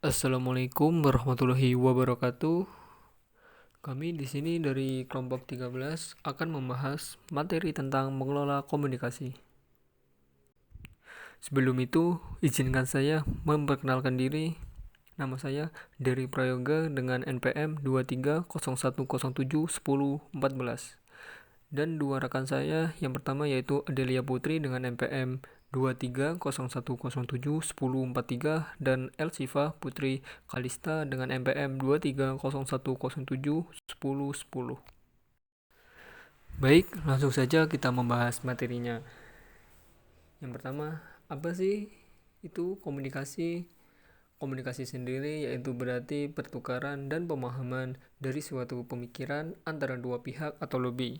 Assalamualaikum warahmatullahi wabarakatuh. Kami di sini dari kelompok 13 akan membahas materi tentang mengelola komunikasi. Sebelum itu, izinkan saya memperkenalkan diri. Nama saya Dery Prayoga dengan NPM 2301071014. Dan dua rekan saya, yang pertama yaitu Adelia Putri dengan NPM 2301071043 dan Elsifa Putri Kalista dengan NPM 2301071010. Baik, langsung saja kita membahas materinya. Yang pertama, apa sih itu komunikasi? Komunikasi sendiri yaitu berarti pertukaran dan pemahaman dari suatu pemikiran antara dua pihak atau lebih.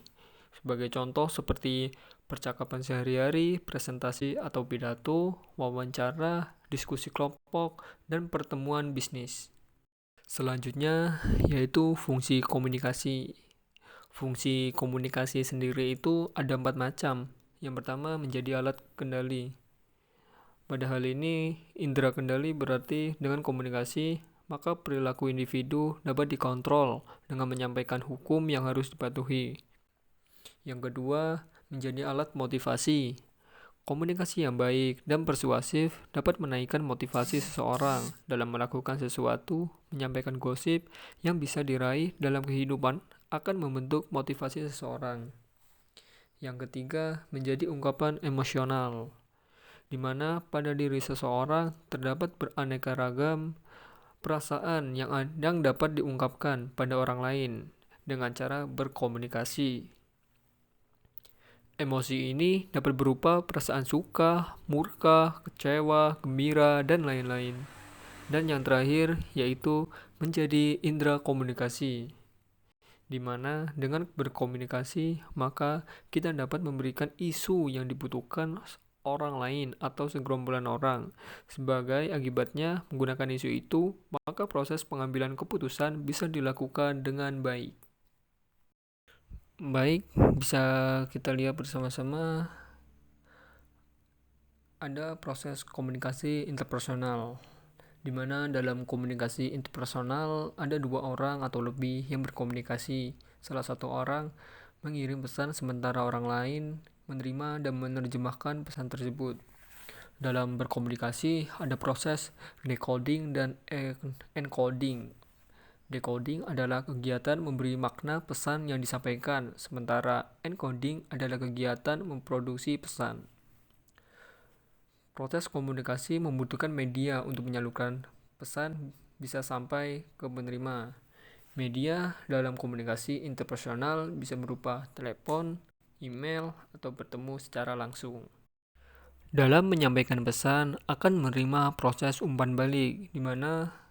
Sebagai contoh seperti percakapan sehari-hari, presentasi atau pidato, wawancara, diskusi kelompok, dan pertemuan bisnis. Selanjutnya yaitu fungsi komunikasi. Fungsi komunikasi sendiri itu ada 4 macam. Yang pertama menjadi alat kendali. Pada hal ini, indera kendali berarti dengan komunikasi, maka perilaku individu dapat dikontrol dengan menyampaikan hukum yang harus dipatuhi. Yang kedua, menjadi alat motivasi. Komunikasi yang baik dan persuasif dapat menaikkan motivasi seseorang dalam melakukan sesuatu, menyampaikan gosip yang bisa diraih dalam kehidupan akan membentuk motivasi seseorang. Yang ketiga, menjadi ungkapan emosional, di mana pada diri seseorang terdapat beraneka ragam perasaan yang dapat diungkapkan pada orang lain dengan cara berkomunikasi. Emosi ini dapat berupa perasaan suka, murka, kecewa, gembira, dan lain-lain. Dan yang terakhir yaitu menjadi indera komunikasi, di mana dengan berkomunikasi maka kita dapat memberikan isu yang dibutuhkan orang lain atau segerombolan orang. Sebagai akibatnya menggunakan isu itu, maka proses pengambilan keputusan bisa dilakukan dengan baik. Baik, bisa kita lihat bersama-sama ada proses komunikasi interpersonal, di mana dalam komunikasi interpersonal ada dua orang atau lebih yang berkomunikasi. Salah satu orang mengirim pesan sementara orang lain menerima dan menerjemahkan pesan tersebut. Dalam berkomunikasi ada proses decoding dan encoding. Decoding adalah kegiatan memberi makna pesan yang disampaikan, sementara encoding adalah kegiatan memproduksi pesan. Proses komunikasi membutuhkan media untuk menyalurkan pesan bisa sampai ke penerima. Media dalam komunikasi interpersonal bisa berupa telepon, email, atau bertemu secara langsung. Dalam menyampaikan pesan akan menerima proses umpan balik, di mana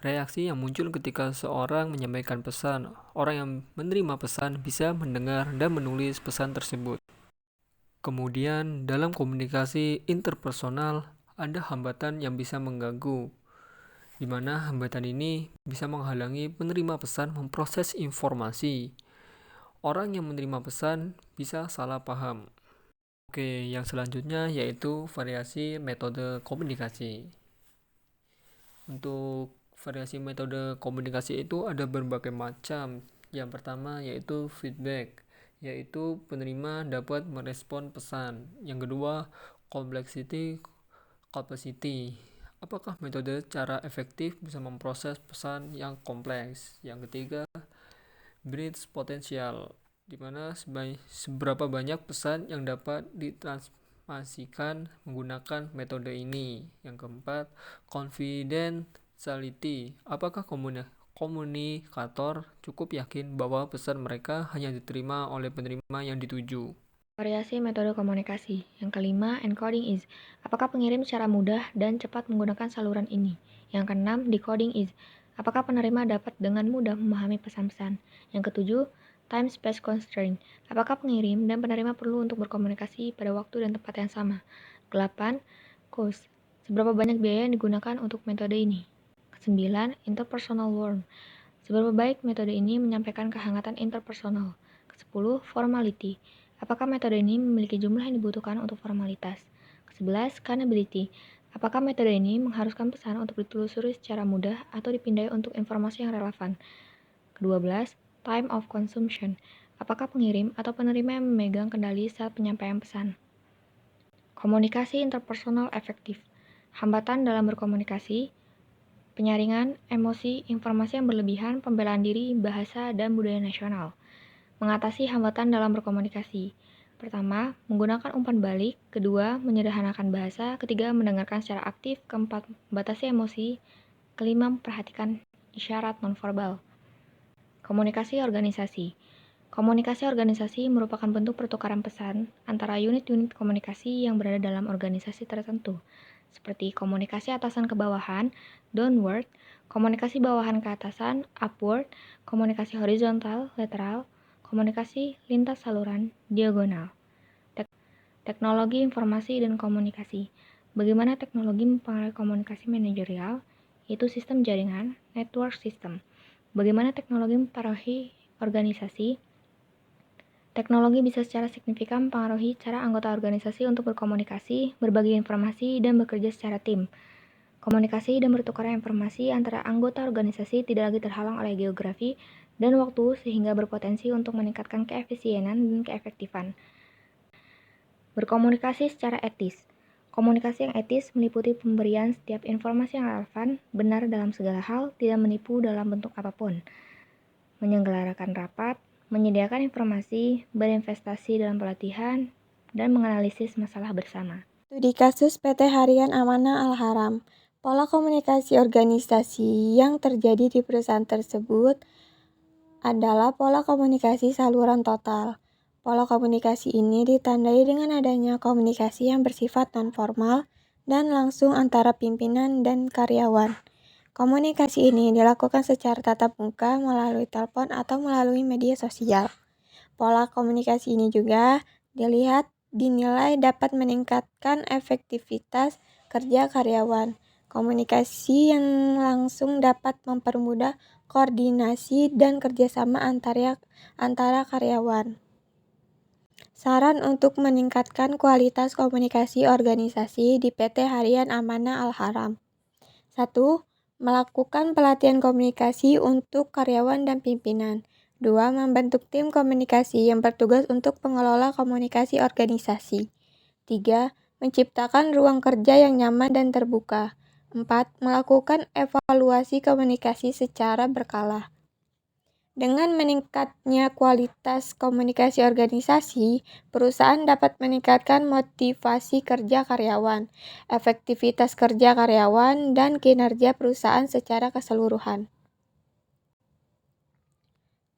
reaksi yang muncul ketika seorang menyampaikan pesan, orang yang menerima pesan bisa mendengar dan menulis pesan tersebut. Kemudian, dalam komunikasi interpersonal, ada hambatan yang bisa mengganggu, di mana hambatan ini bisa menghalangi penerima pesan memproses informasi. Orang yang menerima pesan bisa salah paham. Oke, yang selanjutnya yaitu variasi metode komunikasi. Untuk variasi metode komunikasi itu ada berbagai macam. Yang pertama yaitu feedback, yaitu penerima dapat merespon pesan. Yang kedua, complexity capacity. Apakah metode cara efektif bisa memproses pesan yang kompleks? Yang ketiga, bridge potential, di mana seberapa banyak pesan yang dapat ditransmisikan menggunakan metode ini. Yang keempat, confidentiality. Apakah komunikator cukup yakin bahwa pesan mereka hanya diterima oleh penerima yang dituju? Variasi metode komunikasi. Yang kelima, encoding is. Apakah pengirim secara mudah dan cepat menggunakan saluran ini? Yang keenam, decoding is. Apakah penerima dapat dengan mudah memahami pesan-pesan? Yang ketujuh, time space constraint. Apakah pengirim dan penerima perlu untuk berkomunikasi pada waktu dan tempat yang sama? Kedelapan, cost. Seberapa banyak biaya yang digunakan untuk metode ini? Kesembilan, interpersonal warmth. Seberapa baik metode ini menyampaikan kehangatan interpersonal? Kesepuluh, formality. Apakah metode ini memiliki jumlah yang dibutuhkan untuk formalitas? Ke-11, scalability. Apakah metode ini mengharuskan pesan untuk ditelusuri secara mudah atau dipindai untuk informasi yang relevan? Ke-12, time of consumption. Apakah pengirim atau penerima yang memegang kendali saat penyampaian pesan? Komunikasi interpersonal efektif. Hambatan dalam berkomunikasi, penyaringan, emosi, informasi yang berlebihan, pembelaan diri, bahasa, dan budaya nasional. Mengatasi hambatan dalam berkomunikasi. Pertama, menggunakan umpan balik. Kedua, menyederhanakan bahasa. Ketiga, mendengarkan secara aktif. Keempat, membatasi emosi. Kelima, memperhatikan isyarat nonverbal. Komunikasi organisasi. Komunikasi organisasi merupakan bentuk pertukaran pesan antara unit-unit komunikasi yang berada dalam organisasi tertentu, seperti komunikasi atasan ke bawahan, downward, komunikasi bawahan ke atasan, upward, komunikasi horizontal, lateral, komunikasi lintas saluran, diagonal. Teknologi informasi dan komunikasi. Bagaimana teknologi mempengaruhi komunikasi manajerial, yaitu sistem jaringan, network system. Bagaimana teknologi mempengaruhi organisasi. Teknologi bisa secara signifikan mempengaruhi cara anggota organisasi untuk berkomunikasi, berbagi informasi, dan bekerja secara tim. Komunikasi dan bertukaran informasi antara anggota organisasi tidak lagi terhalang oleh geografi dan waktu sehingga berpotensi untuk meningkatkan keefisienan dan keefektifan. Berkomunikasi secara etis. Komunikasi yang etis meliputi pemberian setiap informasi yang relevan, benar dalam segala hal, tidak menipu dalam bentuk apapun. Menyelenggarakan rapat, menyediakan informasi, berinvestasi dalam pelatihan, dan menganalisis masalah bersama. Studi kasus PT Harian Amanah Al-Haram. Pola komunikasi organisasi yang terjadi di perusahaan tersebut adalah pola komunikasi saluran total. Pola komunikasi ini ditandai dengan adanya komunikasi yang bersifat non-formal dan langsung antara pimpinan dan karyawan. Komunikasi ini dilakukan secara tatap muka melalui telepon atau melalui media sosial. Pola komunikasi ini juga dinilai dapat meningkatkan efektivitas kerja karyawan. Komunikasi yang langsung dapat mempermudah koordinasi dan kerjasama antara karyawan. Saran untuk meningkatkan kualitas komunikasi organisasi di PT Harian Amanah Al-Haram. 1. Melakukan pelatihan komunikasi untuk karyawan dan pimpinan. 2. Membentuk tim komunikasi yang bertugas untuk mengelola komunikasi organisasi. 3. Menciptakan ruang kerja yang nyaman dan terbuka. 4. Melakukan evaluasi komunikasi secara berkala. Dengan meningkatnya kualitas komunikasi organisasi, perusahaan dapat meningkatkan motivasi kerja karyawan, efektivitas kerja karyawan, dan kinerja perusahaan secara keseluruhan.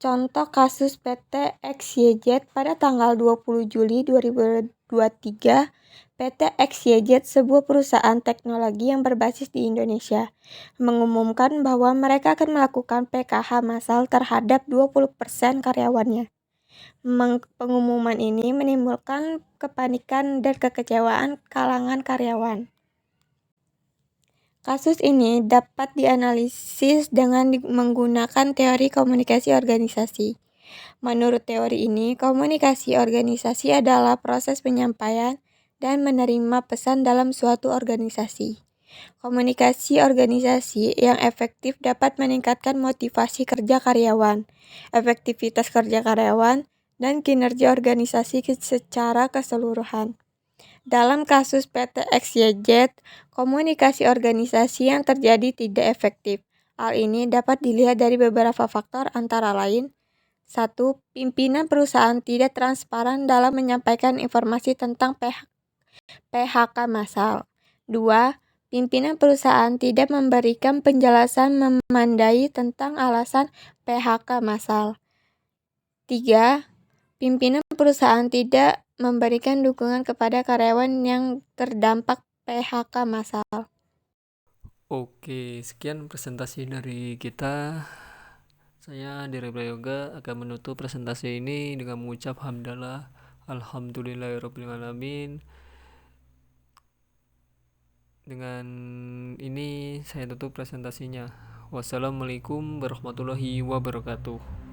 Contoh kasus PT XYZ pada tanggal 20 Juli 2023, PT XYZ, sebuah perusahaan teknologi yang berbasis di Indonesia, mengumumkan bahwa mereka akan melakukan PKH massal terhadap 20% karyawannya. Pengumuman ini menimbulkan kepanikan dan kekecewaan kalangan karyawan. Kasus ini dapat dianalisis dengan menggunakan teori komunikasi organisasi. Menurut teori ini, komunikasi organisasi adalah proses penyampaian dan menerima pesan dalam suatu organisasi. Komunikasi organisasi yang efektif dapat meningkatkan motivasi kerja karyawan, efektivitas kerja karyawan, dan kinerja organisasi secara keseluruhan. Dalam kasus PT XYZ, komunikasi organisasi yang terjadi tidak efektif. Hal ini dapat dilihat dari beberapa faktor antara lain. 1. Pimpinan perusahaan tidak transparan dalam menyampaikan informasi tentang PHK massal. 2. Pimpinan perusahaan tidak memberikan penjelasan memadai tentang alasan PHK massal. 3. Pimpinan perusahaan tidak memberikan dukungan kepada karyawan yang terdampak PHK massal. Oke, sekian presentasi dari kita. Saya Diri Prayoga akan menutup presentasi ini dengan mengucap hamdalah alhamdulillahirrabbilalamin. Dengan ini saya tutup presentasinya. Wassalamualaikum warahmatullahi wabarakatuh.